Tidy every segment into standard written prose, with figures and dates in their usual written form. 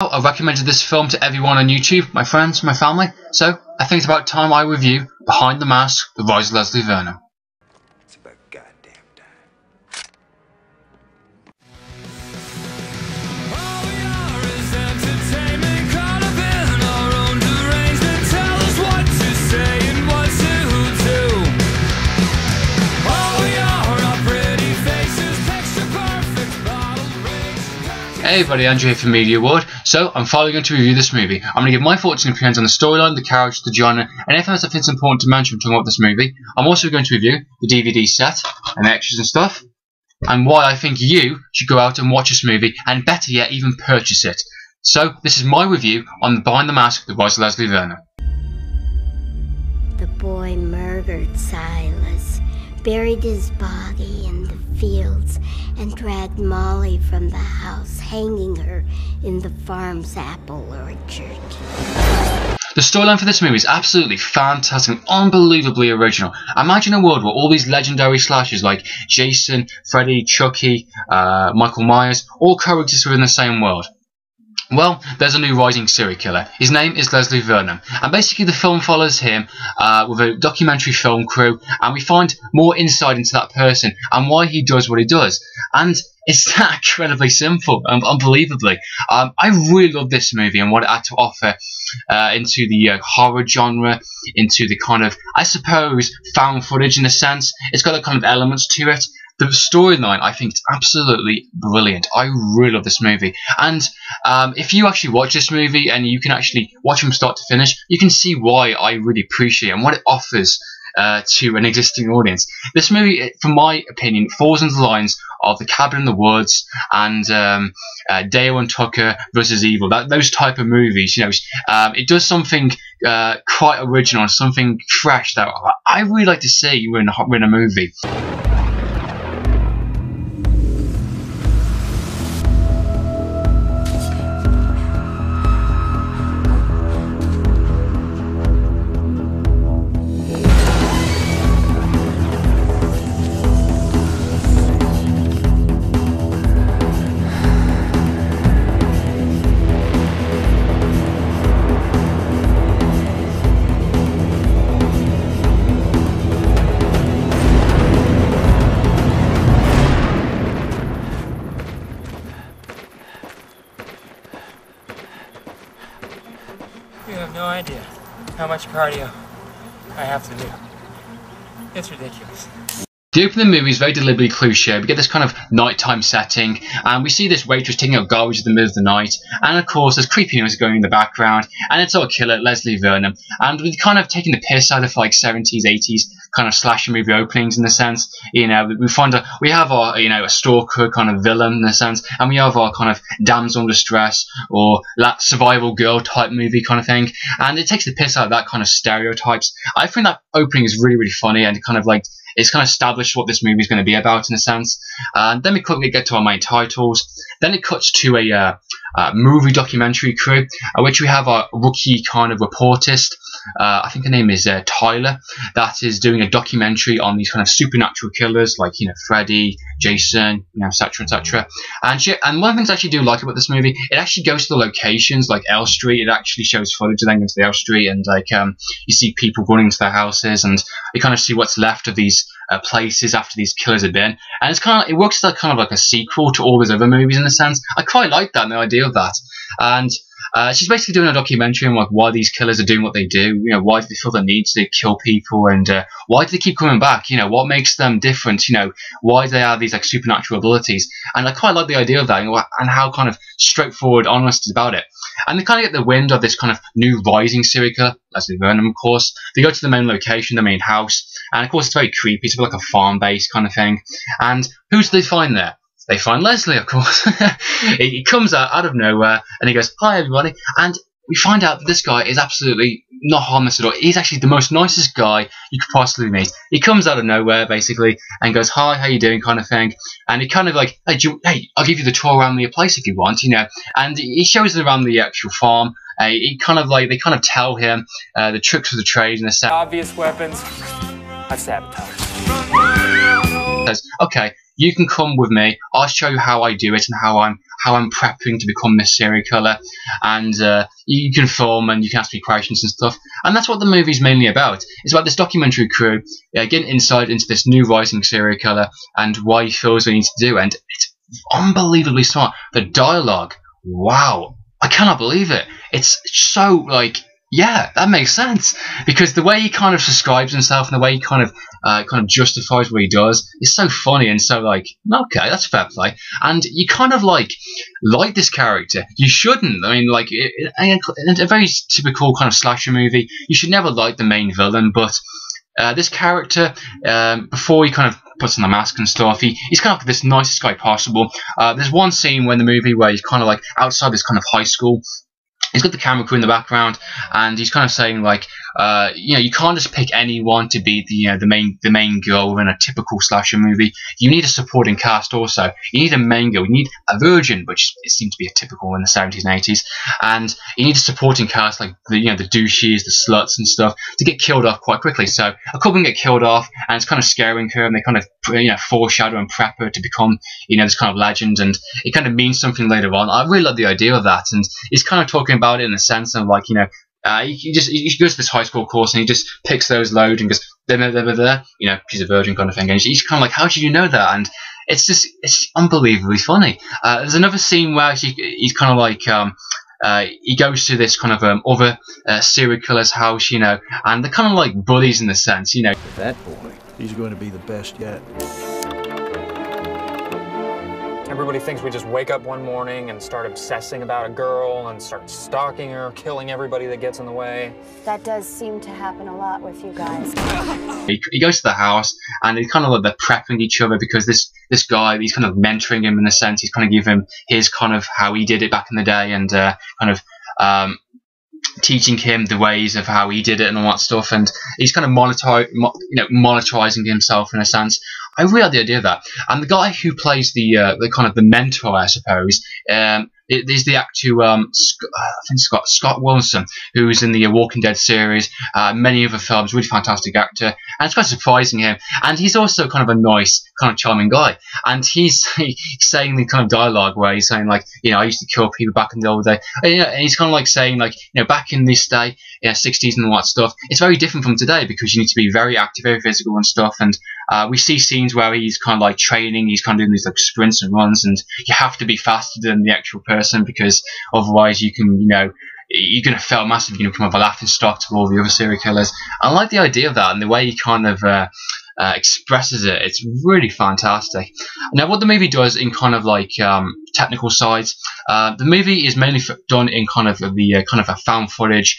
I recommended this film to everyone on YouTube, my friends, my family, so I think it's about time I review Behind the Mask, The Rise of Leslie Vernon. It's about goddamn time. Hey everybody, Andrew here from Media World. So, I'm finally going to review this movie. I'm going to give my thoughts and opinions on the storyline, the characters, the genre, and anything else I think is important to mention when talking about this movie. I'm also going to review the DVD set and the extras and stuff, and why I think you should go out and watch this movie, and better yet, even purchase it. So, this is my review on Behind the Mask, The Rise of Leslie Vernon. The boy murdered Silas, buried his body in the fields, and dragged Molly from the house, hanging her in the farm's apple orchard. The storyline for this movie is absolutely fantastic and unbelievably original. Imagine a world where all these legendary slashers like Jason, Freddy, Chucky, Michael Myers all coexist within the same world. Well, there's a new rising serial killer. His name is Leslie Vernon, and basically the film follows him with a documentary film crew, and we find more insight into that person and why he does what he does. And it's that incredibly simple, unbelievably. I really love this movie and what it had to offer into the horror genre, into the kind of, I suppose, found footage in a sense. It's got a kind of elements to it. The storyline, I think, is absolutely brilliant. I really love this movie. And if you actually watch this movie and you can actually watch from start to finish, you can see why I really appreciate it and what it offers to an existing audience. This movie, from my opinion, falls into the lines of The Cabin in the Woods and Dale and Tucker versus Evil. Those type of movies, you know, it does something quite original, something fresh that I really like to see in a movie. You have no idea how much cardio I have to do. It's ridiculous. The opening of the movie is very deliberately cliche. We get this kind of nighttime setting, and we see this waitress taking out garbage in the middle of the night, and of course there's creepiness going in the background, and it's our killer, Leslie Vernon, and we're kind of taking the piss out of like 70s, 80s kind of slasher movie openings in a sense. You know, we have our, you know, a stalker kind of villain in a sense, and we have our kind of damsel in distress or survival girl type movie kind of thing, and it takes the piss out of that kind of stereotypes. I think that opening is really, really funny, and kind of like it's kind of established what this movie is going to be about in a sense. And then we quickly get to our main titles. Then it cuts to a movie documentary crew, which we have our rookie kind of reportist. I think her name is Tyler, that is doing a documentary on these kind of supernatural killers like, you know, Freddy, Jason, you know, etc, etc. And one of the things I actually do like about this movie, it actually goes to the locations like L Street. It actually shows footage of them going to the L Street, and like you see people running into their houses, and you kind of see what's left of these places after these killers have been. And it's kind of, it works as kind of like a sequel to all those other movies in a sense. I quite like that and the idea of that. And she's basically doing a documentary on like why these killers are doing what they do. You know, why do they feel the need to kill people, and why do they keep coming back? You know, what makes them different? You know, why do they have these like supernatural abilities? And I quite like the idea of that, and how kind of straightforward, honest about it. And they kind of get the wind of this kind of new rising serial killer, Leslie Vernon, of course. They go to the main location, the main house, and of course it's very creepy. It's like a farm-based kind of thing. And who do they find there? They find Leslie, of course. He comes out of nowhere, and he goes, "Hi, everybody." And we find out that this guy is absolutely not harmless at all. He's actually the most nicest guy you could possibly meet. He comes out of nowhere, basically, and goes, "Hi, how you doing?" kind of thing. And he kind of like, hey, I'll give you the tour around the place if you want, you know. And he shows them around the actual farm. He kind of like, they kind of tell him the tricks of the trade and the set. Obvious weapons, I've sabotaged. Says, "Okay, you can come with me. I'll show you how I do it and how how I'm prepping to become this serial killer, and you can film and you can ask me questions and stuff, and that's what the movie's mainly about. It's about this documentary crew getting insight into this new rising serial killer and why he feels what he needs to do, and it's unbelievably smart. The dialogue, wow, I cannot believe it. It's so like, yeah, that makes sense, because the way he kind of describes himself and the way he kind of justifies what he does is so funny and so like, okay, that's fair play, and you kind of like this character. You shouldn't. I mean, like in a very typical kind of slasher movie, you should never like the main villain, but this character, before he kind of puts on the mask and stuff, he's kind of like this nicest guy possible. There's one scene in the movie where he's kind of like outside this kind of high school. He's got the camera crew in the background, and he's kind of saying like, you can't just pick anyone to be the main girl in a typical slasher movie. You need a supporting cast also. You need a main girl. You need a virgin, which it seemed to be a typical in the 70s and 80s, and you need a supporting cast like the douchies, the sluts and stuff to get killed off quite quickly. So a couple get killed off, and it's kind of scaring her, and they kind of foreshadow and prep her to become this kind of legend, and it kind of means something later on. I really love the idea of that, and he's kind of talking about it in the sense of like, he goes to this high school course and he just picks those loads and goes there, she's a virgin kind of thing, and he's kind of like, how did you know that? And it's unbelievably funny. There's another scene where he's kind of like he goes to this kind of other serial killer's house, and they're kind of like buddies in the sense, That boy, he's going to be the best yet. Everybody thinks we just wake up one morning and start obsessing about a girl and start stalking her, killing everybody that gets in the way. That does seem to happen a lot with you guys. He goes to the house, and he's kind of like they're prepping each other, because this guy, he's kind of mentoring him in a sense. He's kind of giving him his kind of how he did it back in the day, and kind of teaching him the ways of how he did it and all that stuff, and he's kind of monetizing himself in a sense. I really like the idea of that. And the guy who plays the kind of the mentor, I suppose, is the actor I think Scott Wilson, who's in the Walking Dead series, many other films, really fantastic actor, and it's quite surprising him. And he's also kind of a nice, kind of charming guy, and he's saying the kind of dialogue where he's saying like, I used to kill people back in the old day, and he's kind of like saying like, back in this day, 60s and all that stuff, it's very different from today, because you need to be very active, very physical and stuff, and we see scenes where he's kind of like training, he's kind of doing these like sprints and runs, and you have to be faster than the actual person, because otherwise you can, you're going to fail massively, become a laughing stock to all the other serial killers. I like the idea of that, and the way he kind of expresses it, it's really fantastic. Now, what the movie does in kind of like technical sides, the movie is mainly done in kind of the kind of a found footage,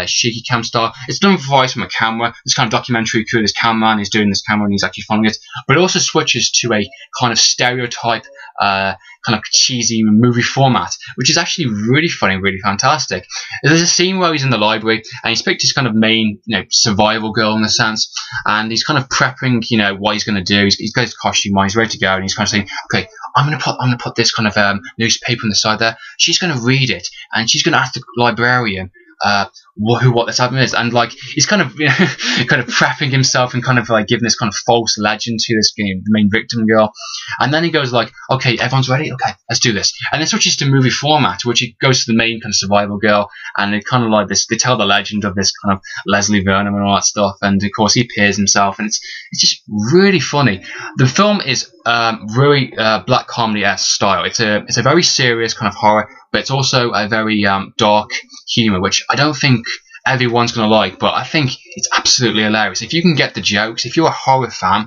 shaky cam style. It's done via from a camera. This kind of documentary crew, this cameraman is doing this camera and he's actually filming it, but it also switches to a kind of stereotype, kind of cheesy movie format, which is actually really funny, really fantastic. There's a scene where he's in the library and he's picked his kind of main, survival girl in a sense, and he's kind of prepping, what he's going to do. He's got his costume on, he's ready to go, and he's kind of saying, okay, I'm gonna put this kind of newspaper on the side there. She's gonna read it, and she's gonna ask the librarian what this album is, and like he's kind of kind of prepping himself and kind of like giving this kind of false legend to this game, the main victim girl, and then he goes like, okay, everyone's ready, okay, let's do this, and then switches to movie format, which it goes to the main kind of survival girl, and it kind of like this, they tell the legend of this kind of Leslie Vernon and all that stuff, and of course he appears himself, and it's just really funny. The film is really black comedy-esque style. It's a very serious kind of horror, but it's also a very dark humor, which I don't think everyone's going to like, but I think it's absolutely hilarious. If you can get the jokes, if you're a horror fan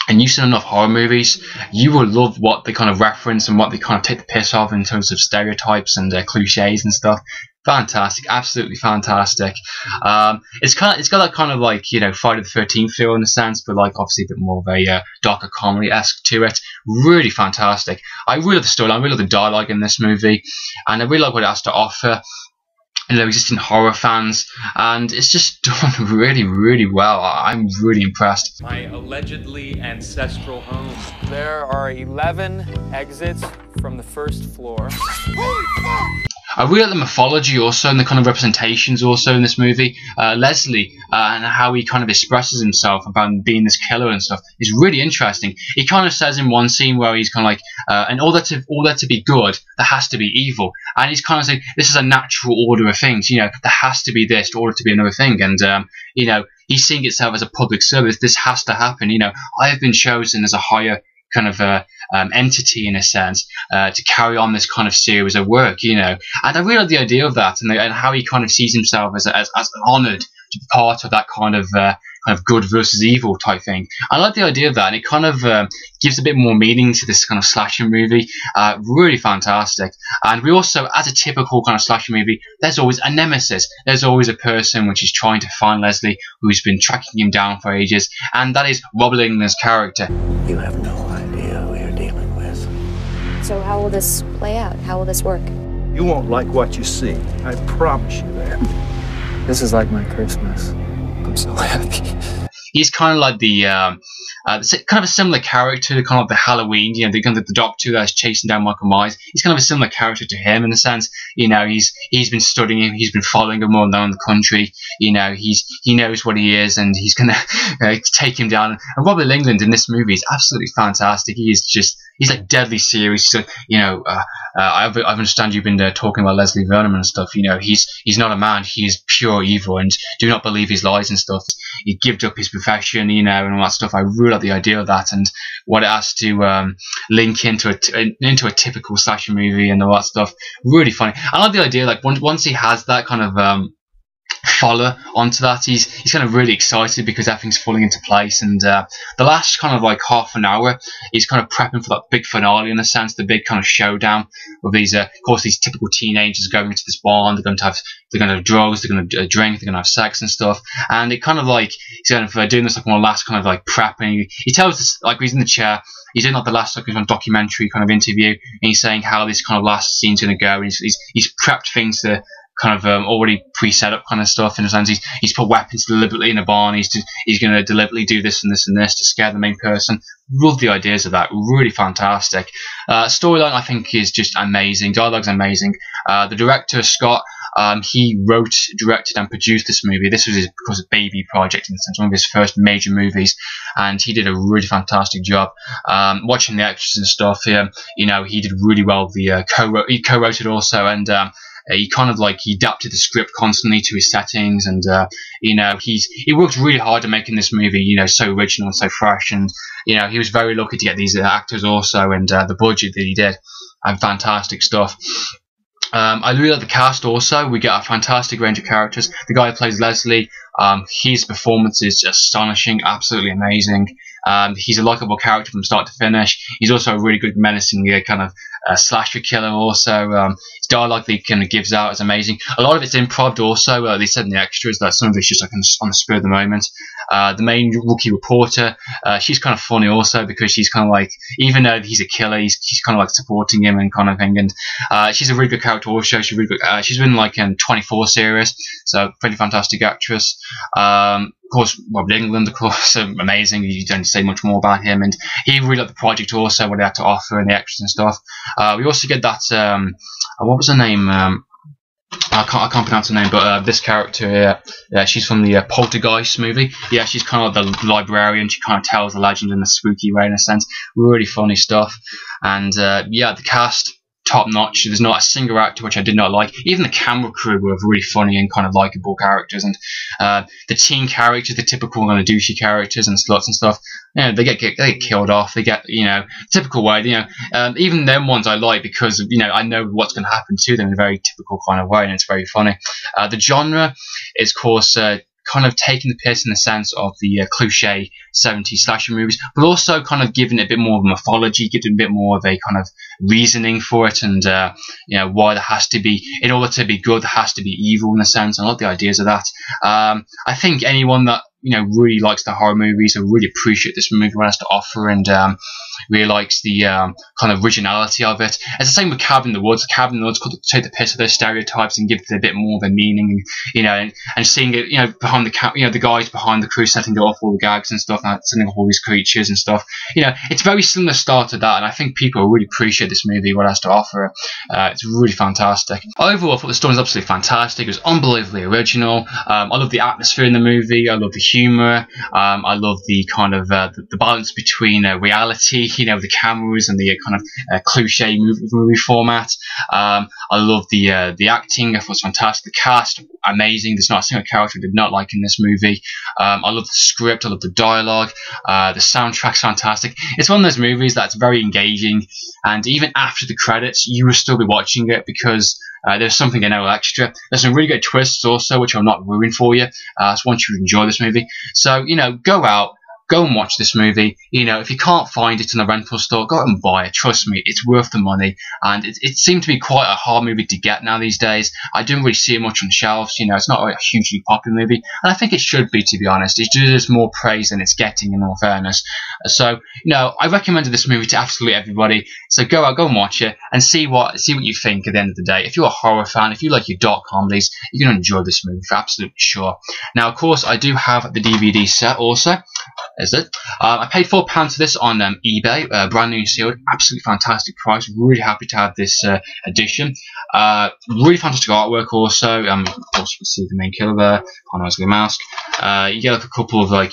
and you've seen enough horror movies, you will love what they kind of reference and what they kind of take the piss off in terms of stereotypes and cliches and stuff. Fantastic, absolutely fantastic. It's got that kind of like, Friday the 13th feel in a sense, but like obviously a bit more of a darker comedy-esque to it. Really fantastic. I really love the storyline, I really love the dialogue in this movie, and I really like what it has to offer existing horror fans, and it's just done really, really well. I'm really impressed. My allegedly ancestral home. There are 11 exits from the first floor. I really like the mythology also, and the kind of representations also in this movie. Leslie and how he kind of expresses himself about being this killer and stuff is really interesting. He kind of says in one scene where he's kind of like, and all that to be good, there has to be evil, and he's kind of saying this is a natural order of things. There has to be this in order to be another thing, and he's seeing itself as a public service. This has to happen. I have been chosen as a higher kind of entity in a sense to carry on this kind of series of work, and I really like the idea of that, and how he kind of sees himself as honoured to be part of that kind of good versus evil type thing. I like the idea of that, and it kind of gives a bit more meaning to this kind of slasher movie. Really fantastic. And we also, as a typical kind of slasher movie, there's always a nemesis. There's always a person which is trying to find Leslie, who's been tracking him down for ages, and that is Rob Lingland's character. You have no idea who you're dealing with. So how will this play out? How will this work? You won't like what you see. I promise you that. This is like my Christmas. I'm so happy. He's kind of like the kind of a similar character, kind of the Halloween, the kind of the doctor that's chasing down Michael Myers. He's kind of a similar character to him in a sense. He's been studying him, he's been following him all down the country. He knows what he is, and he's gonna take him down. And Robert Englund in this movie is absolutely fantastic. He's like deadly serious. So, I understand you've been talking about Leslie Vernon and stuff. He's not a man. He's pure evil, and do not believe his lies and stuff. He gives up his profession, and all that stuff. I really like the idea of that, and what it has to link into a typical slasher movie and all that stuff. Really funny. I like the idea, like once he has that kind of follow onto that, he's kind of really excited because everything's falling into place, and the last kind of like half an hour he's kind of prepping for that big finale in a sense, the big kind of showdown with these of course these typical teenagers going into this bar, and they're going to have drugs, they're going to drink, they're going to have sex and stuff, and it kind of like he's kind of doing this like one last kind of like prepping. He tells us, like, he's in the chair, he's doing like the last kind of documentary kind of interview, and he's saying how this kind of last scene's going to go, and he's prepped things to kind of already pre-set up kind of stuff, in a sense. He's put weapons deliberately in a barn. He's going to deliberately do this and this and this to scare the main person. Love the ideas of that. Really fantastic. Storyline, I think, is just amazing. Dialogue's amazing. The director, Scott, he wrote, directed, and produced this movie. This was his baby project, in a sense, one of his first major movies, and he did a really fantastic job. Watching the extras and stuff, he did really well. He co-wrote it also, and he kind of like he adapted the script constantly to his settings, and he worked really hard at making this movie so original and so fresh, and he was very lucky to get these actors also, and the budget that he did, and fantastic stuff. I really like the cast also. We get a fantastic range of characters. The guy who plays Leslie, his performance is astonishing, absolutely amazing. He's a likable character from start to finish. He's also a really good menacing kind of slasher killer also. His dialogue that he kind of gives out is amazing. A lot of it's improv also. They said in the extras that some of it's just like on the spur of the moment. The main rookie reporter, she's kind of funny also, because she's kind of like, even though he's a killer, he's kind of like supporting him and kind of thing. And she's a really good character also. She's really good. She's been like in 24 series, so pretty fantastic actress. Of course, Rob England, of course, amazing. You don't say much more about him, and he really liked the project also, what they had to offer and the extras and stuff. We also get that what was her name? I can't pronounce her name, but this character, she's from the Poltergeist movie. Yeah, she's kind of like the librarian. She kind of tells the legend in a spooky way, in a sense. Really funny stuff. And yeah, the cast, top notch. There's not a single actor which I did not like. Even the camera crew were really funny and kind of likable characters, and the teen characters, the typical kind of douchey characters and sluts and stuff, they get killed off. They get typical way. Even them ones I like, because I know what's going to happen to them in a very typical kind of way, and it's very funny. The genre is, of course, kind of taking the piss in the sense of the cliche 70s slasher movies, but also kind of giving it a bit more of a mythology, giving a bit more of a kind of reasoning for it, and why there has to be, in order to be good, there has to be evil in a sense. I like the ideas of that. I think anyone that really likes the horror movies, I really appreciate this movie, what it has to offer, and really likes the kind of originality of it. It's the same with Cabin in the Woods. Cabin in the Woods could take the piss of those stereotypes and give it a bit more of a meaning, and seeing it, behind the the guys behind the crew setting off all the gags and stuff, and setting off all these creatures and stuff. It's very similar start to that, and I think people really appreciate this movie, what it has to offer. It's really fantastic. Overall, I thought the story was absolutely fantastic. It was unbelievably original. I love the atmosphere in the movie. I love the humour. I love the kind of the balance between reality, the cameras, and the kind of cliche movie format. I love the acting. I thought it was fantastic. The cast, amazing. There's not a single character I did not like in this movie. I love the script. I love the dialogue. The soundtrack's fantastic. It's one of those movies that's very engaging, and even after the credits, you will still be watching it because there's something extra. There's some really good twists also, which I'll not ruin for you. So I want you to enjoy this movie. So, go out, go and watch this movie. If you can't find it in a rental store, go out and buy it. Trust me, it's worth the money. And it seemed to be quite a hard movie to get now these days. I didn't really see it much on shelves. It's not a hugely popular movie. And I think it should be, to be honest. It deserves more praise than it's getting, in all fairness. So, I recommended this movie to absolutely everybody. So go out, go and watch it, and see what you think at the end of the day. If you're a horror fan, if you like your dark comedies, you're going to enjoy this movie for absolutely sure. Now, of course, I do have the DVD set also. Is it? I paid £4 for this on eBay, brand new sealed, absolutely fantastic price. Really happy to have this edition. Really fantastic artwork also. Of course, you can see the main killer there, Connor's mask. You get a couple of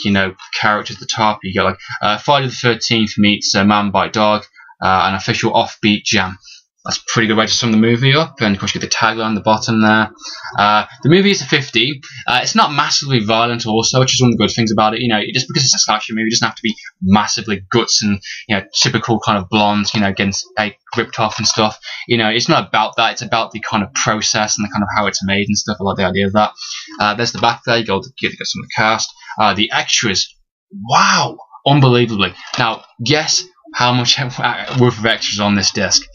characters at the top. You get Friday the 13th meets Man Bite Dog, an official offbeat jam. That's a pretty good way to sum the movie up, and of course you get the tagline on the bottom there. The movie is a 15. It's not massively violent also, which is one of the good things about it. Just because it's a slasher movie, it doesn't have to be massively guts and typical kind of blondes, getting ripped off and stuff. It's not about that. It's about the kind of process and the kind of how it's made and stuff. I like the idea of that. There's the back there. You get some of the cast. The extras, wow, unbelievably. Now, guess how much worth of extras on this disc?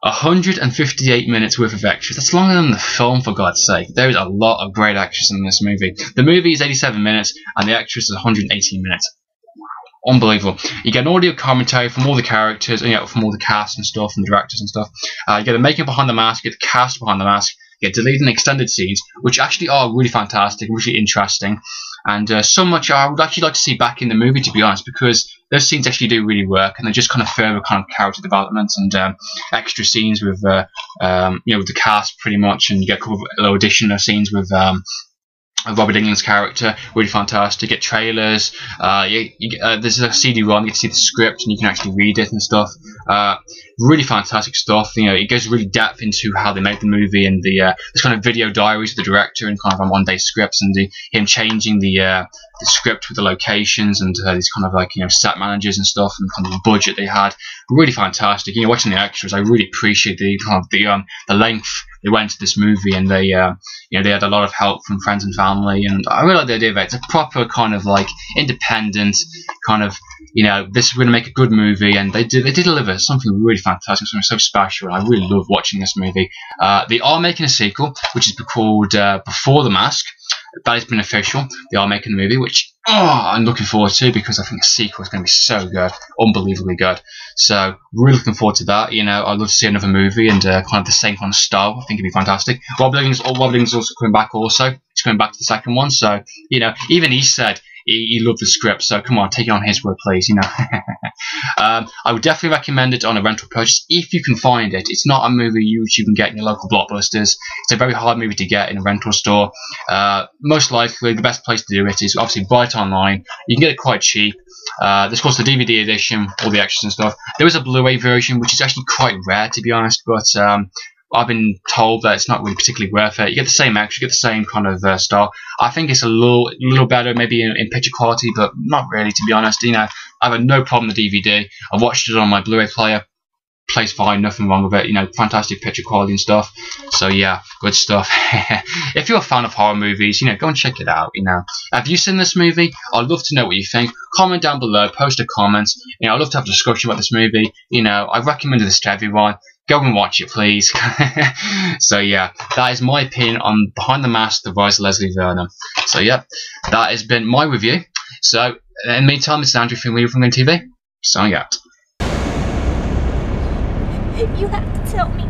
158 minutes worth of extras. That's longer than the film, for God's sake. There is a lot of great extras in this movie. The movie is 87 minutes, and the extras is 118 minutes. Unbelievable. You get an audio commentary from all the characters, from all the cast and stuff, and directors and stuff. You get the making behind the mask, you get the cast behind the mask, you get deleted and extended scenes, which actually are really fantastic, really interesting. And so much I would actually like to see back in the movie, to be honest, because those scenes actually do really work, and they just kind of further kind of character development and extra scenes with with the cast pretty much, and you get a couple of little additional scenes with Robert Englund's character, really fantastic. You get trailers, there's a CD-ROM, you get to see the script and you can actually read it and stuff. Really fantastic stuff. It goes really depth into how they made the movie, and this kind of video diaries of the director and kind of one-day scripts, and him changing the script with the locations and these kind of set managers and stuff, and kind of the budget they had. Really fantastic. Watching the extras, I really appreciate the kind of the length they went to this movie, and they had a lot of help from friends and family, and I really like the idea of it. It's a proper kind of independent kind of this is going to make a good movie, and they did deliver something really fantastic, something so special, and I really love watching this movie. They are making a sequel, which is called Before the Mask. That has been official. They are making a movie, which I'm looking forward to, because I think the sequel is going to be so good, unbelievably good. So really looking forward to that. I'd love to see another movie and kind of the same kind of style. I think it'd be fantastic. Rob Liggins is also coming back. Also, he's coming back to the second one. So even he said he loved the script. So come on, take it on his word, please. I would definitely recommend it on a rental purchase if you can find it. It's not a movie you can get in your local Blockbusters. It's a very hard movie to get in a rental store. Most likely, the best place to do it is obviously buy it online. You can get it quite cheap. There's of course the DVD edition, all the extras and stuff. There is a Blu-ray version, which is actually quite rare, to be honest, but I've been told that it's not really particularly worth it. You get the same extra, you get the same kind of style. I think it's a little better maybe in picture quality, but not really, to be honest. I have no problem with the DVD. I've watched it on my Blu-ray player. Plays fine, nothing wrong with it. Fantastic picture quality and stuff. So yeah, good stuff. If you're a fan of horror movies, go and check it out. Have you seen this movie? I'd love to know what you think. Comment down below, post a comment. I'd love to have a discussion about this movie. I've recommended this to everyone. go and watch it, please. So yeah, that is my opinion on Behind the Mask, The Rise of Leslie Vernon. So yeah, that has been my review. So in the meantime, this is Andrew from TV. Signing out. You have to tell me.